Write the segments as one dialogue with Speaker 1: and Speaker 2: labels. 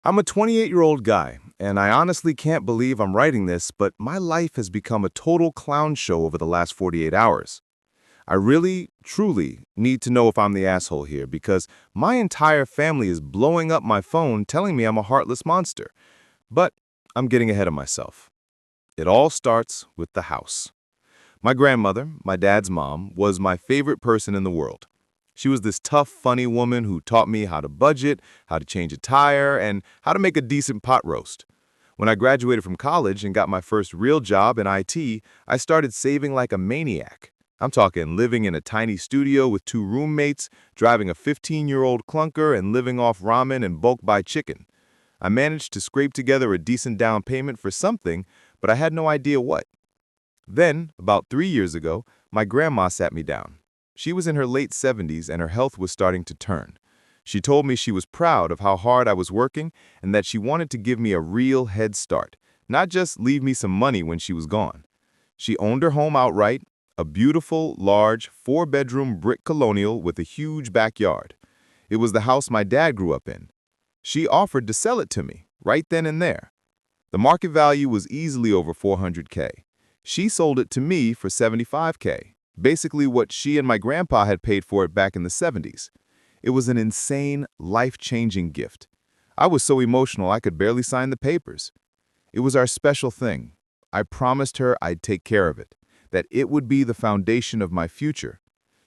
Speaker 1: I'm a 28-year-old guy, and I honestly can't believe I'm writing this, but my life has become a total clown show over the last 48 hours. I really, truly need to know if I'm the asshole here because my entire family is blowing up my phone telling me I'm a heartless monster. But I'm getting ahead of myself. It all starts with the house. My grandmother, my dad's mom, was my favorite person in the world. She was this tough, funny woman who taught me how to budget, how to change a tire, and how to make a decent pot roast. When I graduated from college and got my first real job in IT, I started saving like a maniac. I'm talking living in a tiny studio with two roommates, driving a 15-year-old clunker, and living off ramen and bulk buy chicken. I managed to scrape together a decent down payment for something, but I had no idea what. Then, about 3 years ago, my grandma sat me down. She was in her late 70s and her health was starting to turn. She told me she was proud of how hard I was working and that she wanted to give me a real head start, not just leave me some money when she was gone. She owned her home outright, a beautiful, large, four-bedroom brick colonial with a huge backyard. It was the house my dad grew up in. She offered to sell it to me, right then and there. The market value was easily over 400K. She sold it to me for 75K, basically what she and my grandpa had paid for it back in the 70s. It was an insane, life-changing gift. I was so emotional I could barely sign the papers. It was our special thing. I promised her I'd take care of it, that it would be the foundation of my future.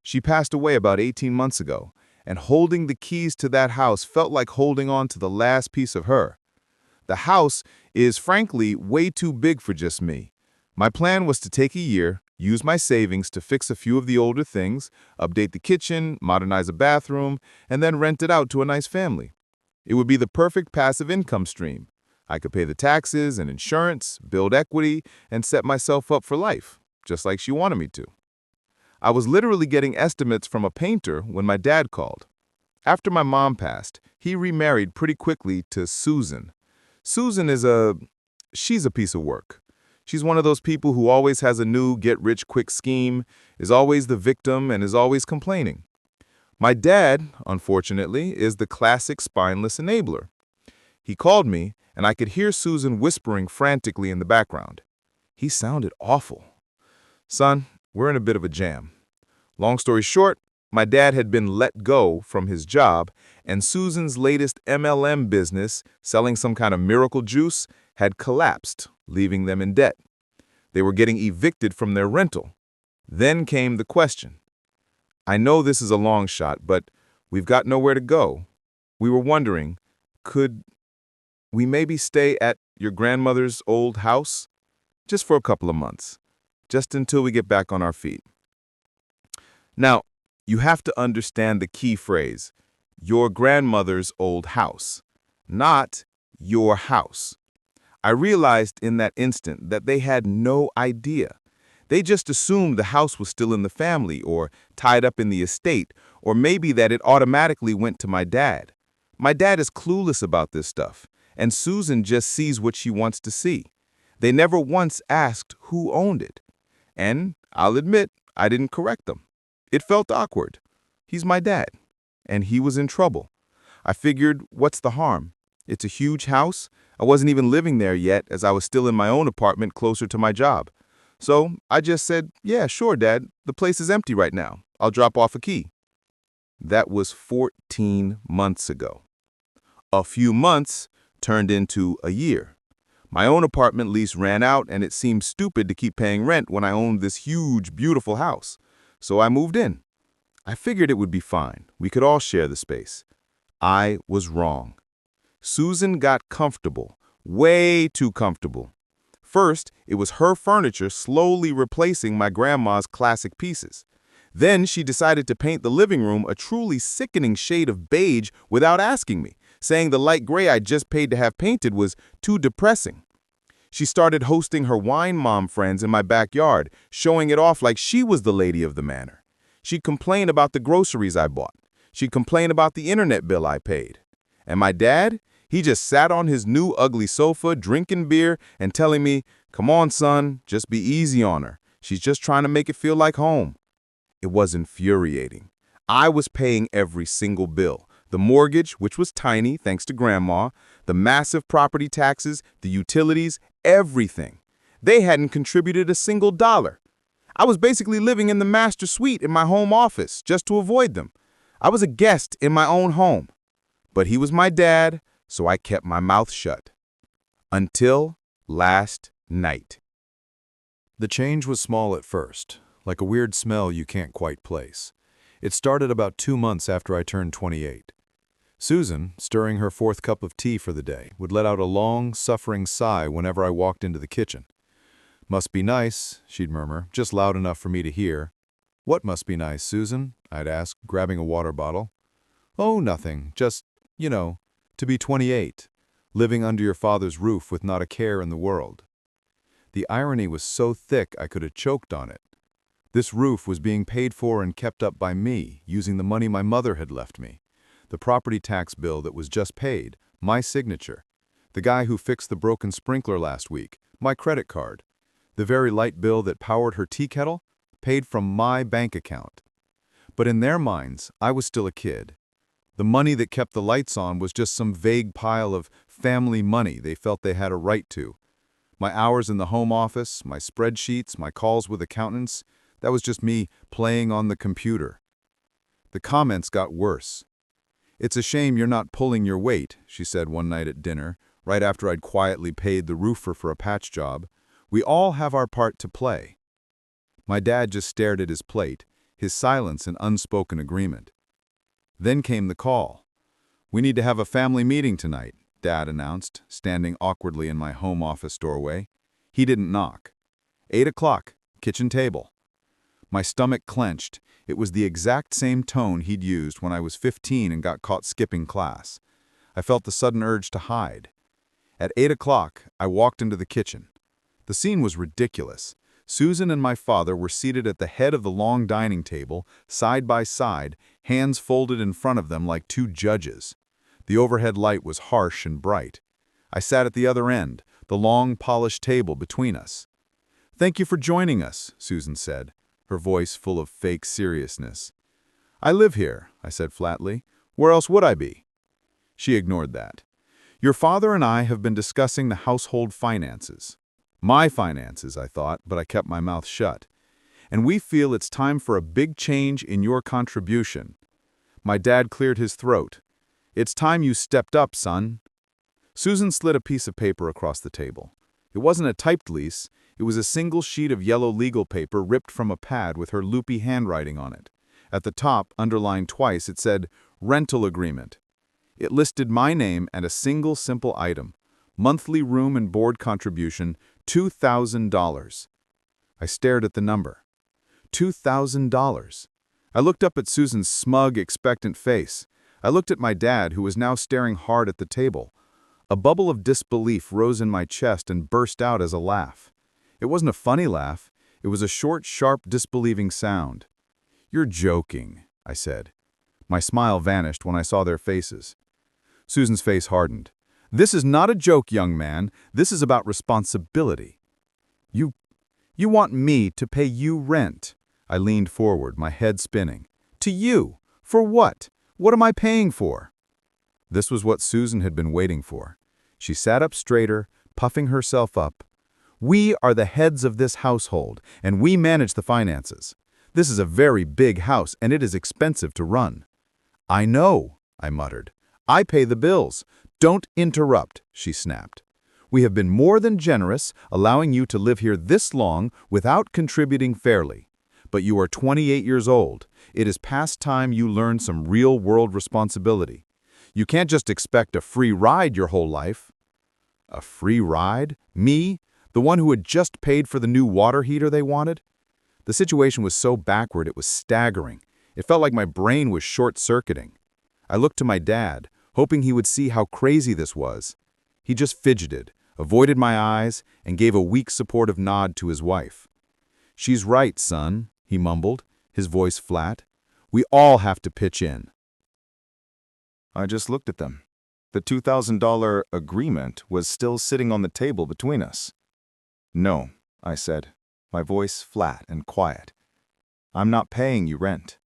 Speaker 1: She passed away about 18 months ago, and holding the keys to that house felt like holding on to the last piece of her. The house is, frankly, way too big for just me. My plan was to take a year, use my savings to fix a few of the older things, update the kitchen, modernize a bathroom, and then rent it out to a nice family. It would be the perfect passive income stream. I could pay the taxes and insurance, build equity, and set myself up for life, just like she wanted me to. I was literally getting estimates from a painter when my dad called. After my mom passed, he remarried pretty quickly to Susan. Susan she's a piece of work. She's one of those people who always has a new get-rich-quick scheme, is always the victim, and is always complaining. My dad, unfortunately, is the classic spineless enabler. He called me, and I could hear Susan whispering frantically in the background. He sounded awful. Son, we're in a bit of a jam. Long story short, my dad had been let go from his job, and Susan's latest MLM business, selling some kind of miracle juice, had collapsed, leaving them in debt. They were getting evicted from their rental. Then came the question. I know this is a long shot, but we've got nowhere to go. We were wondering, could we maybe stay at your grandmother's old house? Just for a couple of months. Just until we get back on our feet. Now, you have to understand the key phrase, your grandmother's old house, not your house. I realized in that instant that they had no idea. They just assumed the house was still in the family or tied up in the estate, or maybe that it automatically went to my dad. My dad is clueless about this stuff, and Susan just sees what she wants to see. They never once asked who owned it. And I'll admit, I didn't correct them. It felt awkward. He's my dad, and he was in trouble. I figured, what's the harm? It's a huge house. I wasn't even living there yet, as I was still in my own apartment closer to my job. So I just said, yeah, sure, Dad. The place is empty right now. I'll drop off a key. That was 14 months ago. A few months turned into a year. My own apartment lease ran out, and it seemed stupid to keep paying rent when I owned this huge, beautiful house. So I moved in. I figured it would be fine. We could all share the space. I was wrong. Susan got comfortable, way too comfortable. First, it was her furniture slowly replacing my grandma's classic pieces. Then she decided to paint the living room a truly sickening shade of beige without asking me, saying the light gray I just paid to have painted was too depressing. She started hosting her wine mom friends in my backyard, showing it off like she was the lady of the manor. She'd complain about the groceries I bought. She'd complain about the internet bill I paid. And my dad? He just sat on his new ugly sofa, drinking beer and telling me, come on, son, just be easy on her. She's just trying to make it feel like home. It was infuriating. I was paying every single bill, The mortgage, which was tiny thanks to Grandma, the massive property taxes, the utilities, everything. They hadn't contributed a single dollar. I was basically living in the master suite in my home office just to avoid them. I was a guest in my own home. But he was my dad, so I kept my mouth shut. Until last night.
Speaker 2: The change was small at first, like a weird smell you can't quite place. It started about 2 months after I turned 28. Susan, stirring her 4th cup of tea for the day, would let out a long, suffering sigh whenever I walked into the kitchen. "Must be nice," she'd murmur, just loud enough for me to hear. "What must be nice, Susan?" I'd ask, grabbing a water bottle. "Oh, nothing, just, to be 28, living under your father's roof with not a care in the world." The irony was so thick I could have choked on it. This roof was being paid for and kept up by me, using the money my mother had left me. The property tax bill that was just paid, my signature. The guy who fixed the broken sprinkler last week, my credit card. The very light bill that powered her tea kettle, paid from my bank account. But in their minds, I was still a kid. The money that kept the lights on was just some vague pile of family money they felt they had a right to. My hours in the home office, my spreadsheets, my calls with accountants, that was just me playing on the computer. The comments got worse. "It's a shame you're not pulling your weight," she said one night at dinner, right after I'd quietly paid the roofer for a patch job. "We all have our part to play." My dad just stared at his plate, his silence an unspoken agreement. Then came the call. "We need to have a family meeting tonight," Dad announced, standing awkwardly in my home office doorway. He didn't knock. 8 o'clock, kitchen table. My stomach clenched. It was the exact same tone he'd used when I was 15 and got caught skipping class. I felt the sudden urge to hide. At 8 o'clock, I walked into the kitchen. The scene was ridiculous. Susan and my father were seated at the head of the long dining table, side by side, hands folded in front of them like two judges. The overhead light was harsh and bright. I sat at the other end, the long, polished table between us. "Thank you for joining us," Susan said, her voice full of fake seriousness. "I live here," I said flatly. "Where else would I be?" She ignored that. "Your father and I have been discussing the household finances." My finances, I thought, but I kept my mouth shut. "And we feel it's time for a big change in your contribution." My dad cleared his throat. "It's time you stepped up, son." Susan slid a piece of paper across the table. It wasn't a typed lease. It was a single sheet of yellow legal paper ripped from a pad with her loopy handwriting on it. At the top, underlined twice, it said, "Rental Agreement." It listed my name and a single simple item. Monthly room and board contribution, $2,000. I stared at the number. $2,000. I looked up at Susan's smug, expectant face. I looked at my dad, who was now staring hard at the table. A bubble of disbelief rose in my chest and burst out as a laugh. It wasn't a funny laugh. It was a short, sharp, disbelieving sound. "You're joking," I said. My smile vanished when I saw their faces. Susan's face hardened. "This is not a joke, young man. This is about responsibility." You want me to pay you rent?" I leaned forward, my head spinning. "To you? For what? What am I paying for?" This was what Susan had been waiting for. She sat up straighter, puffing herself up. "We are the heads of this household, and we manage the finances. This is a very big house, and it is expensive to run." "I know," I muttered. "I pay the bills." "Don't interrupt," she snapped. "We have been more than generous, allowing you to live here this long without contributing fairly. But you are 28 years old. It is past time you learn some real-world responsibility. You can't just expect a free ride your whole life." A free ride? Me? The one who had just paid for the new water heater they wanted? The situation was so backward it was staggering. It felt like my brain was short-circuiting. I looked to my dad, hoping he would see how crazy this was. He just fidgeted, avoided my eyes, and gave a weak supportive nod to his wife. "She's right, son," he mumbled, his voice flat. "We all have to pitch in."
Speaker 1: I just looked at them. The $2,000 agreement was still sitting on the table between us. "No," I said, my voice flat and quiet. "I'm not paying you rent."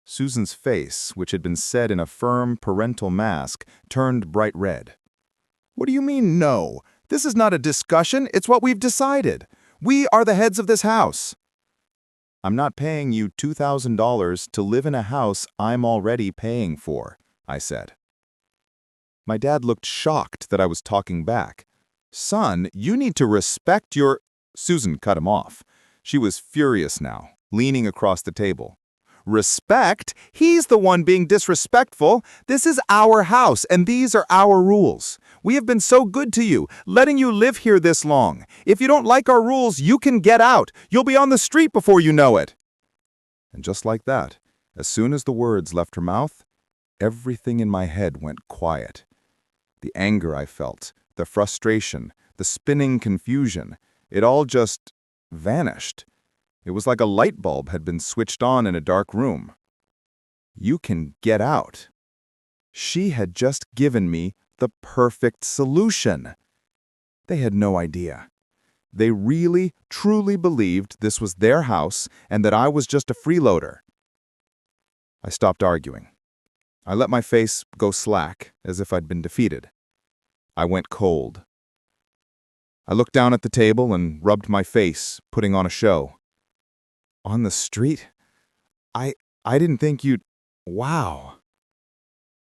Speaker 2: Susan's face, which had been set in a firm parental mask, turned bright red.
Speaker 3: What do you mean, no? This is not a discussion, it's what we've decided. We are the heads of this house.
Speaker 2: I'm not paying you $2,000 to live in a house I'm already paying for, I said. My dad looked shocked that I was talking back. Son, you need to respect your... Susan cut him off. She was furious now, leaning across the table.
Speaker 3: Respect? He's the one being disrespectful. This is our house, and these are our rules. We have been so good to you, letting you live here this long. If you don't like our rules, you can get out. You'll be on the street before you know it.
Speaker 2: And just like that, as soon as the words left her mouth, everything in my head went quiet. The anger I felt, the frustration, the spinning confusion, it all just vanished. It was like a light bulb had been switched on in a dark room. You can get out. She had just given me the perfect solution. They had no idea. They really, truly believed this was their house and that I was just a freeloader. I stopped arguing. I let my face go slack, as if I'd been defeated. I went cold. I looked down at the table and rubbed my face, putting on a show. On the street? I didn't think you'd... Wow.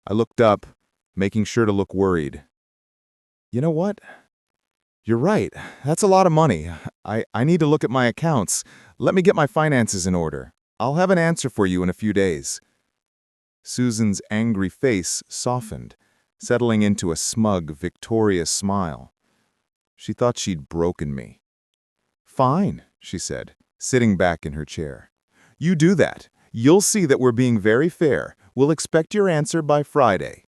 Speaker 2: I looked up, making sure to look worried. You know what? You're right. That's a lot of money. I need to look at my accounts. Let me get my finances in order. I'll have an answer for you in a few days. Susan's angry face softened, settling into a smug, victorious smile. She thought she'd broken me. Fine, she said, sitting back in her chair. You do that. You'll see that we're being very fair. We'll expect your answer by Friday.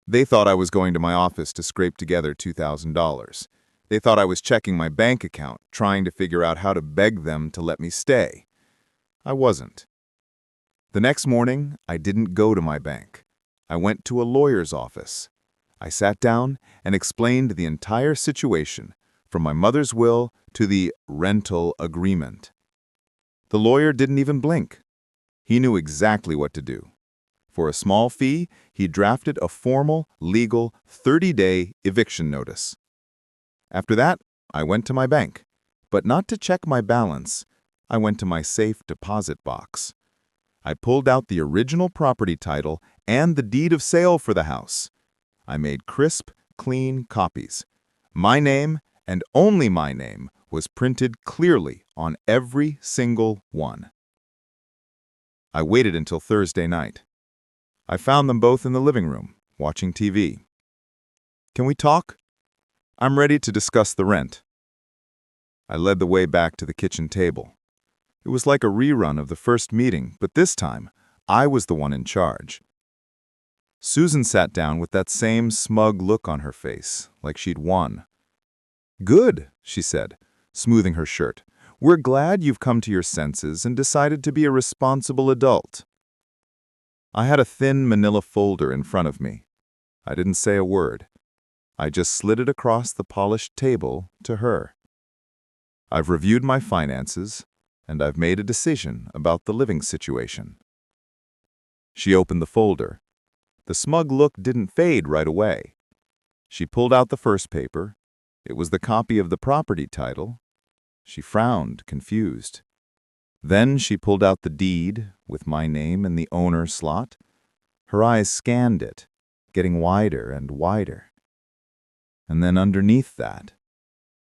Speaker 2: They thought I was going to my office to scrape together $2,000. They thought I was checking my bank account, trying to figure out how to beg them to let me stay. I wasn't. The next morning, I didn't go to my bank. I went to a lawyer's office. I sat down and explained the entire situation, from my mother's will to the rental agreement. The lawyer didn't even blink. He knew exactly what to do. For a small fee, he drafted a formal, legal, 30-day eviction notice. After that, I went to my bank, but not to check my balance. I went to my safe deposit box. I pulled out the original property title and the deed of sale for the house. I made crisp, clean copies. My name, and only my name, was printed clearly on every single one. I waited until Thursday night. I found them both in the living room, watching TV. Can we talk? I'm ready to discuss the rent. I led the way back to the kitchen table. It was like a rerun of the first meeting, but this time, I was the one in charge. Susan sat down with that same smug look on her face, like she'd won. Good, she said, smoothing her shirt. We're glad you've come to your senses and decided to be a responsible adult. I had a thin manila folder in front of me. I didn't say a word. I just slid it across the polished table to her. I've reviewed my finances, and I've made a decision about the living situation. She opened the folder. The smug look didn't fade right away. She pulled out the first paper. It was the copy of the property title. She frowned, confused. Then she pulled out the deed with my name in the owner slot. Her eyes scanned it, getting wider and wider. And then underneath that,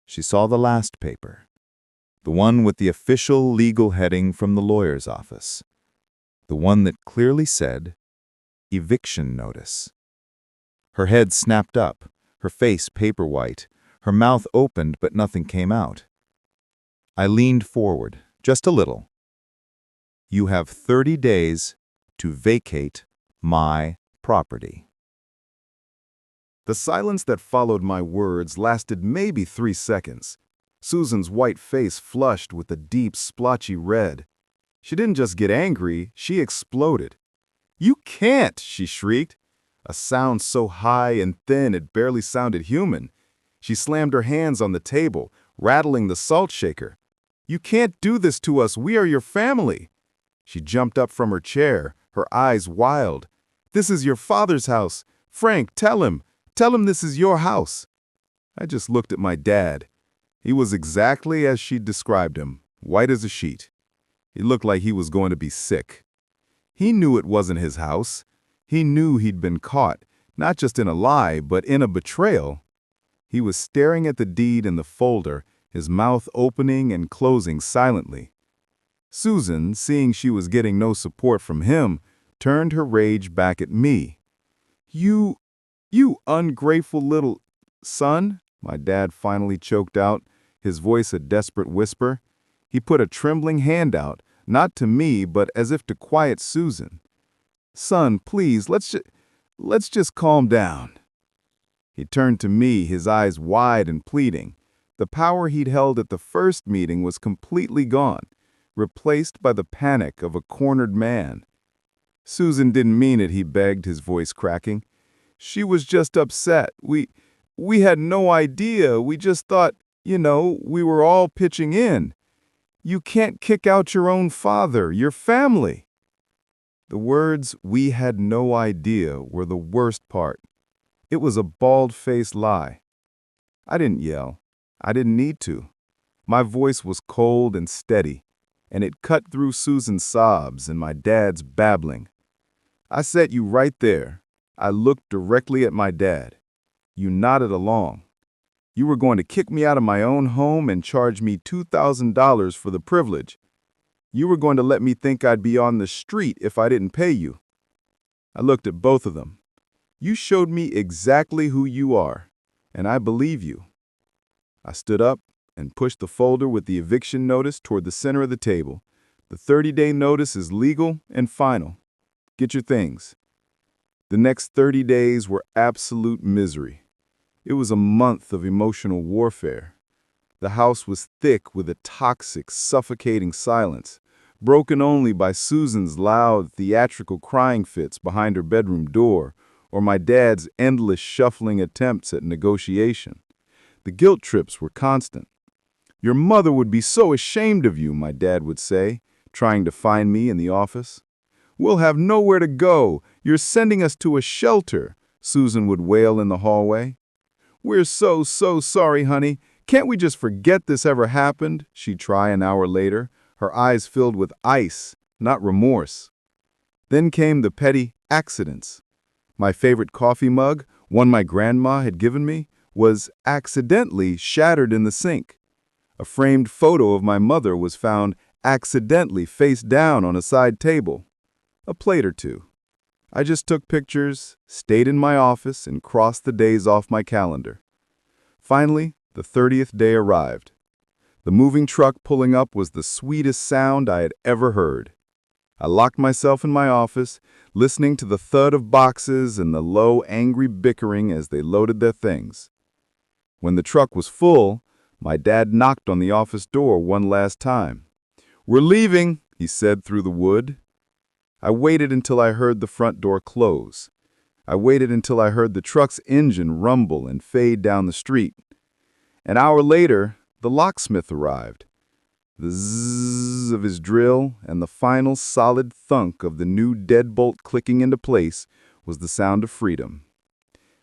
Speaker 2: she saw the last paper, the one with the official legal heading from the lawyer's office, the one that clearly said, eviction notice. Her head snapped up, her face paper white, her mouth opened but nothing came out. I leaned forward, just a little. You have 30 days to vacate my property.
Speaker 1: The silence that followed my words lasted maybe 3 seconds. Susan's white face flushed with a deep, splotchy red. She didn't just get angry, she exploded. "You can't!" she shrieked, a sound so high and thin it barely sounded human. She slammed her hands on the table, rattling the salt shaker. "You can't do this to us, we are your family."
Speaker 3: She jumped up from her chair, her eyes wild. "This is your father's house. Frank, tell him. Tell him this is your house." I just looked at my dad. He was exactly as she'd described him, white as a sheet. He looked like he was going to be sick. He knew it wasn't his house. He knew he'd been caught, not just in a lie, but in a betrayal. He was staring at the deed in the folder, his mouth opening and closing silently. Susan, seeing she was getting no support from him, turned her rage back at me. You ungrateful little son," my dad finally choked out, his voice a desperate whisper. He put a trembling hand out, not to me, but as if to quiet Susan. "Son, please, let's just calm down." He turned to me, his eyes wide and pleading. The power he'd held at the first meeting was completely gone, replaced by the panic of a cornered man. "Susan didn't mean it," he begged, his voice cracking. "She was just upset. We had no idea. We just thought, we were all pitching in. You can't kick out your own father, your family." The words, "we had no idea," were the worst part. It was a bald-faced lie. I didn't yell. I didn't need to. My voice was cold and steady, and it cut through Susan's sobs and my dad's babbling. I set you right there. I looked directly at my dad. You nodded along. You were going to kick me out of my own home and charge me $2,000 for the privilege. You were going to let me think I'd be on the street if I didn't pay you. I looked at both of them. You showed me exactly who you are, and I believe you. I stood up and pushed the folder with the eviction notice toward the center of the table. The 30-day notice is legal and final. Get your things. The next 30 days were absolute misery. It was a month of emotional warfare. The house was thick with a toxic, suffocating silence, broken only by Susan's loud, theatrical crying fits behind her bedroom door, or my dad's endless shuffling attempts at negotiation. The guilt trips were constant. "Your mother would be so ashamed of you," my dad would say, trying to find me in the office. "We'll have nowhere to go. You're sending us to a shelter," Susan would wail in the hallway. "We're so sorry, honey. Can't we just forget this ever happened?" she'd try an hour later, her eyes filled with ice, not remorse. Then came the petty accidents. My favorite coffee mug, one my grandma had given me, was accidentally shattered in the sink. A framed photo of my mother was found accidentally face down on a side table. A plate or two. I just took pictures, stayed in my office, and crossed the days off my calendar. Finally, the 30th day arrived. The moving truck pulling up was the sweetest sound I had ever heard. I locked myself in my office, listening to the thud of boxes and the low, angry bickering as they loaded their things. When the truck was full, my dad knocked on the office door one last time. "We're leaving," he said through the wood. I waited until I heard the front door close. I waited until I heard the truck's engine rumble and fade down the street. An hour later, the locksmith arrived. The zzz of his drill and the final solid thunk of the new deadbolt clicking into place was the sound of freedom.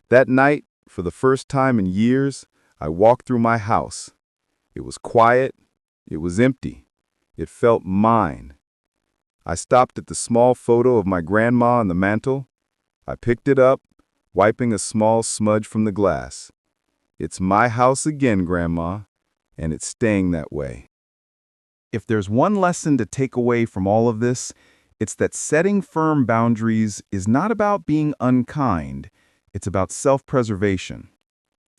Speaker 3: That night, for the first time in years, I walked through my house. It was quiet. It was empty. It felt mine. I stopped at the small photo of my grandma on the mantel. I picked it up, wiping a small smudge from the glass. "It's my house again, Grandma, and it's staying that way." If there's one lesson to take away from all of this, it's that setting firm boundaries is not about being unkind, it's about self-preservation.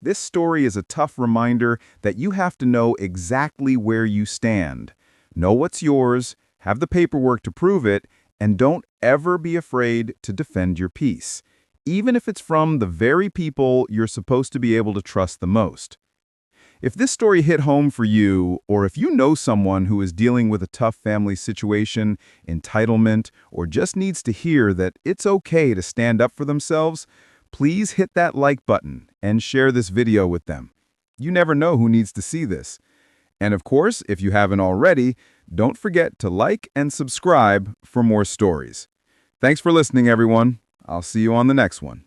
Speaker 3: This story is a tough reminder that you have to know exactly where you stand. Know what's yours, have the paperwork to prove it, and don't ever be afraid to defend your peace, even if it's from the very people you're supposed to be able to trust the most. If this story hit home for you, or if you know someone who is dealing with a tough family situation, entitlement, or just needs to hear that it's okay to stand up for themselves, please hit that like button and share this video with them. You never know who needs to see this. And of course, if you haven't already,
Speaker 1: Don't forget to like and subscribe for more stories. Thanks for listening, everyone. I'll see you on the next one.